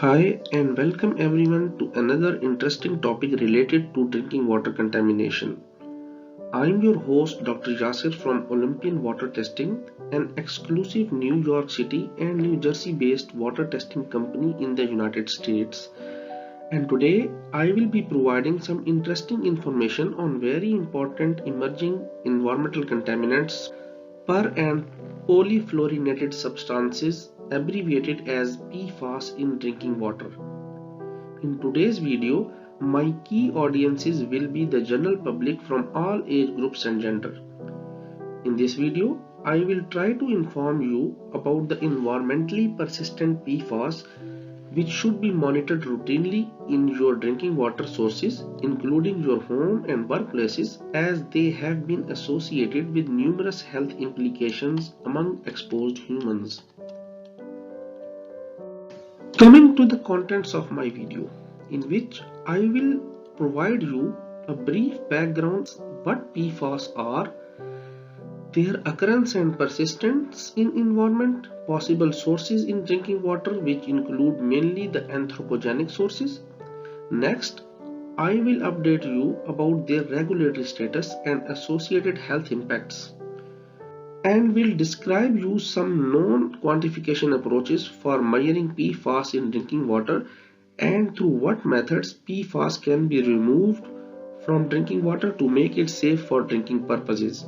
Hi and welcome everyone to another interesting topic related to drinking water contamination. I am your host Dr. Yasir from Olympian Water Testing, an exclusive New York City and New Jersey based water testing company in the United States. And today I will be providing some interesting information on very important emerging environmental contaminants per and polyfluorinated substances abbreviated as PFAS in drinking water. In today's video, my key audiences will be the general public from all age groups and gender. In this video, I will try to inform you about the environmentally persistent PFAS which should be monitored routinely in your drinking water sources, including your home and workplaces, as they have been associated with numerous health implications among exposed humans. Coming to the contents of my video, in which I will provide you a brief background what PFAS are, their occurrence and persistence in environment, possible sources in drinking water which include mainly the anthropogenic sources. Next, I will update you about their regulatory status and associated health impacts, and will describe you some known quantification approaches for measuring PFAS in drinking water and through what methods PFAS can be removed from drinking water to make it safe for drinking purposes.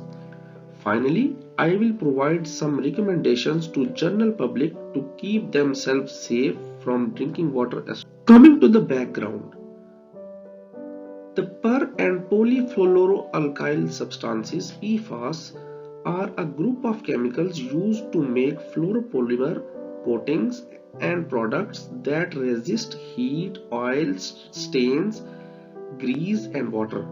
Finally, I will provide some recommendations to general public to keep themselves safe from drinking water. Coming to the background, the per and polyfluoroalkyl substances PFAS are a group of chemicals used to make fluoropolymer coatings and products that resist heat, oils, stains, grease and water.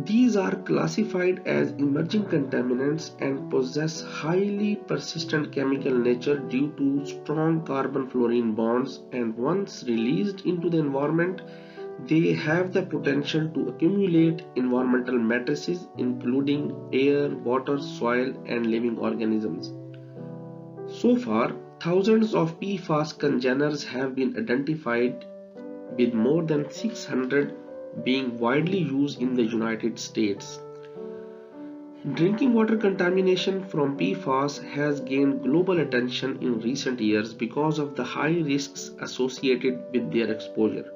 These are classified as emerging contaminants and possess highly persistent chemical nature due to strong carbon-fluorine bonds, and once released into the environment, they have the potential to accumulate environmental matrices including air, water, soil, and living organisms. So far, thousands of PFAS congeners have been identified, with more than 600 being widely used in the United States. Drinking water contamination from PFAS has gained global attention in recent years because of the high risks associated with their exposure.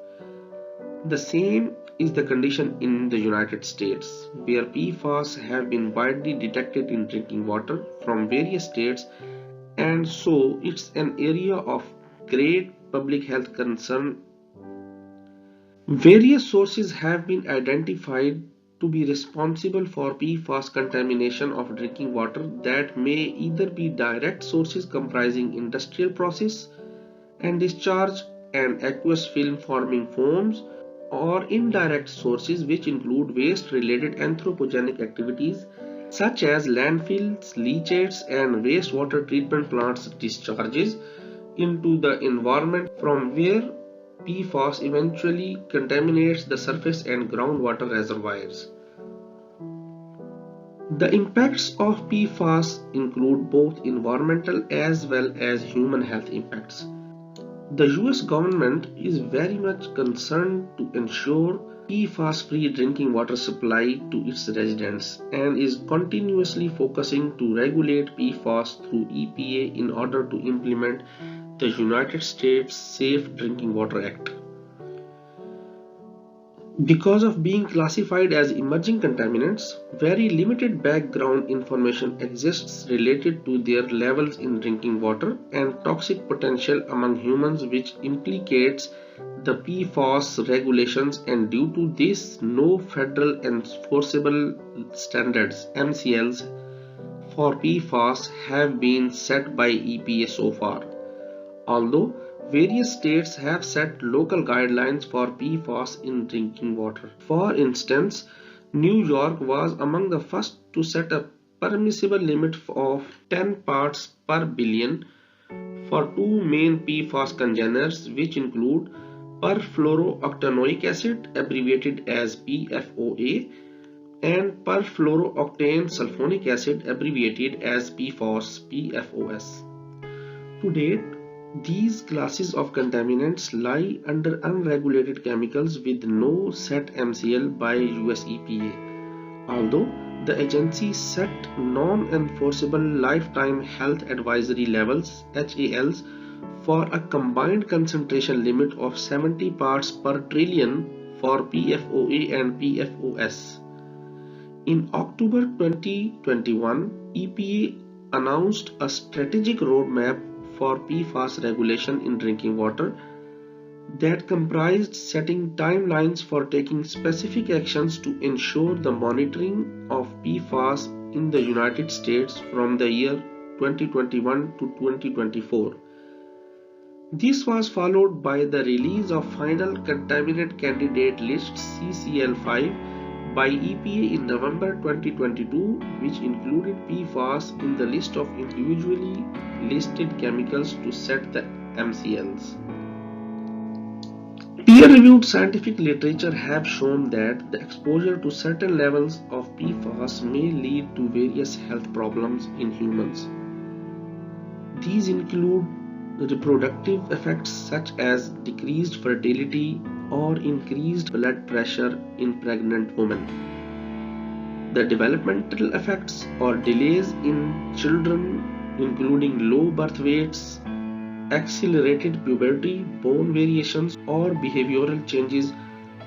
The same is the condition in the United States, where PFAS have been widely detected in drinking water from various states, and so it's an area of great public health concern. Various sources have been identified to be responsible for PFAS contamination of drinking water that may either be direct sources comprising industrial process and discharge and aqueous film forming foams, or indirect sources which include waste related anthropogenic activities such as landfills, leachates and wastewater treatment plants discharges into the environment, from where PFAS eventually contaminates the surface and groundwater reservoirs. The impacts of PFAS include both environmental as well as human health impacts. The US government is very much concerned to ensure PFAS-free drinking water supply to its residents and is continuously focusing to regulate PFAS through EPA in order to implement the United States Safe Drinking Water Act. Because of being classified as emerging contaminants, very limited background information exists related to their levels in drinking water and toxic potential among humans, which implicates the PFAS regulations, and due to this, no federal enforceable standards (MCLs) for PFAS have been set by EPA so far, although various states have set local guidelines for PFAS in drinking water. For instance, New York was among the first to set a permissible limit of 10 parts per billion for two main PFAS congeners, which include perfluorooctanoic acid, abbreviated as PFOA, and perfluorooctane sulfonic acid, abbreviated as PFOS. To date, These classes of contaminants lie under unregulated chemicals with no set MCL by US EPA, although the agency set non-enforceable lifetime health advisory levels (HALs) for a combined concentration limit of 70 parts per trillion for PFOA and PFOS. In October 2021, EPA announced a strategic roadmap for PFAS regulation in drinking water that comprised setting timelines for taking specific actions to ensure the monitoring of PFAS in the United States from the year 2021 to 2024. This was followed by the release of final contaminant candidate list CCL5 by EPA in November 2022, which included PFAS in the list of individually listed chemicals to set the MCLs. Peer-reviewed scientific literature have shown that the exposure to certain levels of PFAS may lead to various health problems in humans. These include reproductive effects such as decreased fertility or increased blood pressure in pregnant women. The developmental effects or delays in children, including low birth weights, accelerated puberty, bone variations, or behavioral changes,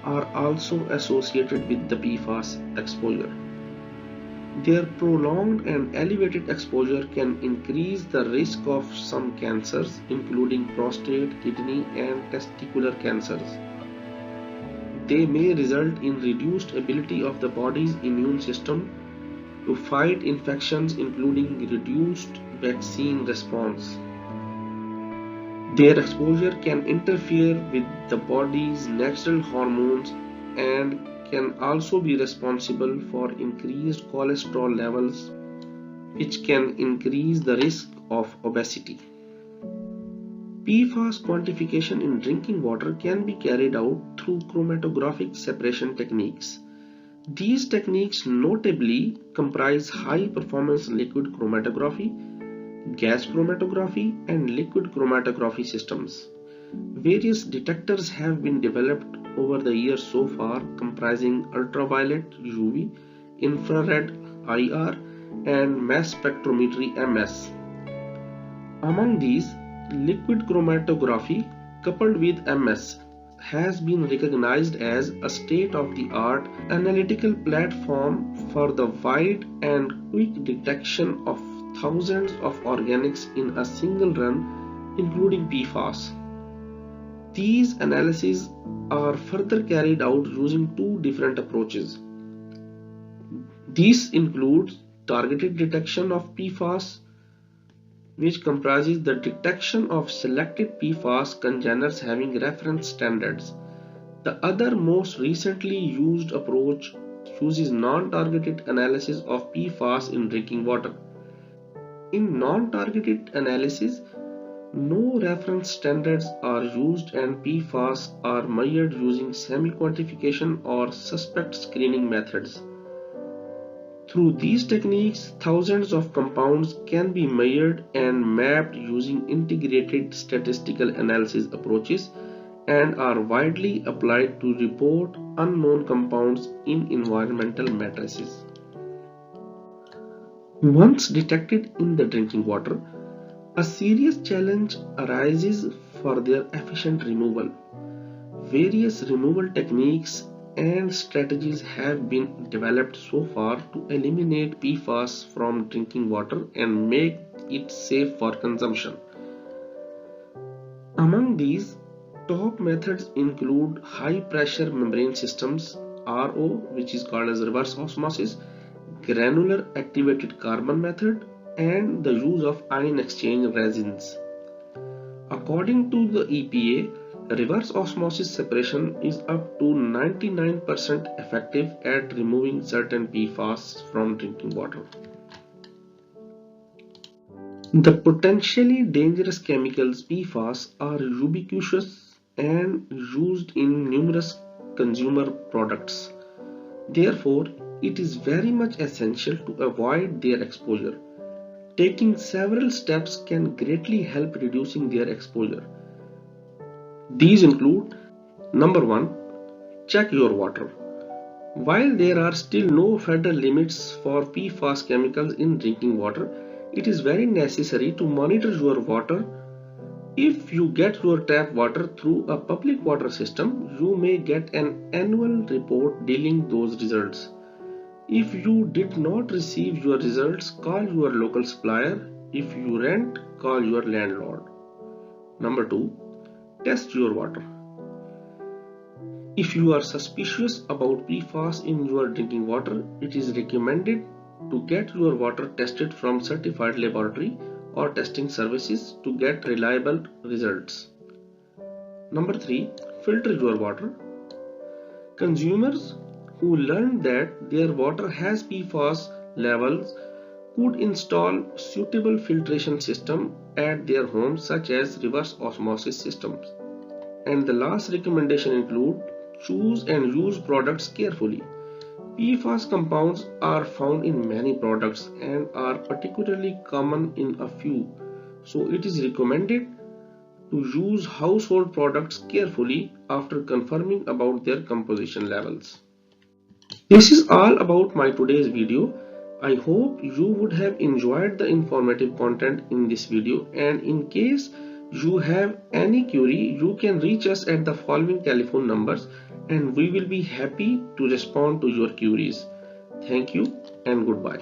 are also associated with the PFAS exposure. Their prolonged and elevated exposure can increase the risk of some cancers, including prostate, kidney, and testicular cancers. They may result in reduced ability of the body's immune system to fight infections, including reduced vaccine response. Their exposure can interfere with the body's natural hormones and can also be responsible for increased cholesterol levels, which can increase the risk of obesity. PFAS quantification in drinking water can be carried out through chromatographic separation techniques. These techniques notably comprise high-performance liquid chromatography, gas chromatography, and liquid chromatography systems. Various detectors have been developed over the years so far, comprising ultraviolet UV, infrared IR, and mass spectrometry MS. Among these, liquid chromatography coupled with MS has been recognized as a state-of-the-art analytical platform for the wide and quick detection of thousands of organics in a single run, including PFAS. These analyses are further carried out using two different approaches. These include targeted detection of PFAS, which comprises the detection of selected PFAS containers having reference standards. The other most recently used approach uses non-targeted analysis of PFAS in drinking water. In non-targeted analysis, no reference standards are used and PFAS are measured using semi-quantification or suspect screening methods. Through these techniques, thousands of compounds can be measured and mapped using integrated statistical analysis approaches and are widely applied to report unknown compounds in environmental matrices. Once detected in the drinking water, a serious challenge arises for their efficient removal. Various removal techniques and strategies have been developed so far to eliminate PFAS from drinking water and make it safe for consumption. Among these, top methods include high pressure membrane systems, RO, which is called as reverse osmosis, granular activated carbon method, and the use of ion exchange resins. According to the EPA, reverse osmosis separation is up to 99% effective at removing certain PFAS from drinking water. The potentially dangerous chemicals PFAS are ubiquitous and used in numerous consumer products. Therefore, it is very much essential to avoid their exposure. Taking several steps can greatly help reducing their exposure. These include: number 1. Check your water. While there are still no federal limits for PFAS chemicals in drinking water, it is very necessary to monitor your water. If you get your tap water through a public water system, you may get an annual report detailing those results. If you did not receive your results, call your local supplier. If you rent, call your landlord. Number 2. Test your water. If you are suspicious about PFAS in your drinking water, it is recommended to get your water tested from certified laboratory or testing services to get reliable results. Number 3. Filter your water. Consumers who learn that their water has PFAS levels could install suitable filtration system at their homes, such as reverse osmosis systems. And the last recommendation include: choose and use products carefully. PFAS compounds are found in many products and are particularly common in a few, so it is recommended to use household products carefully after confirming about their composition levels. This is all about my today's video. I hope you would have enjoyed the informative content in this video, and in case you have any query, you can reach us at the following telephone numbers and we will be happy to respond to your queries. Thank you and goodbye.